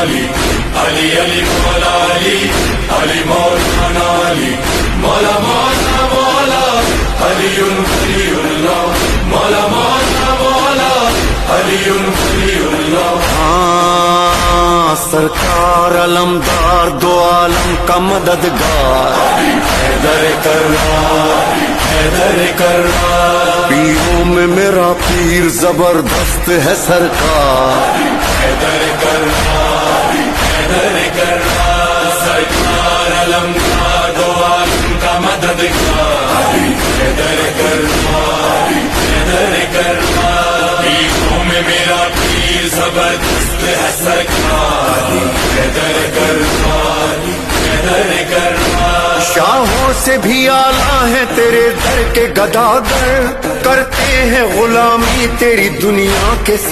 علی علی علی مولا علی علی مولانا علی مولا مولا مولا علی ولی اللہ مولا مولا مولا علی ولی اللہ. سرکار علمدار دو عالم کا مددگار حیدر کرار حیدر کرار پیروں میں میرا پیر زبردست ہے سرکار حیدر کرار حیدر کرار سرکار علمدار دو عالم کا مددگار حیدر کرار حیدر کرار پیروں میں میرا پیر زبردست ہے سرکار حیدر کرار حیدر کرار. شاہوں سے بھی اعلیٰ ہے تیرے در کے گداگر کرتے ہیں غلامی تیری دنیا کے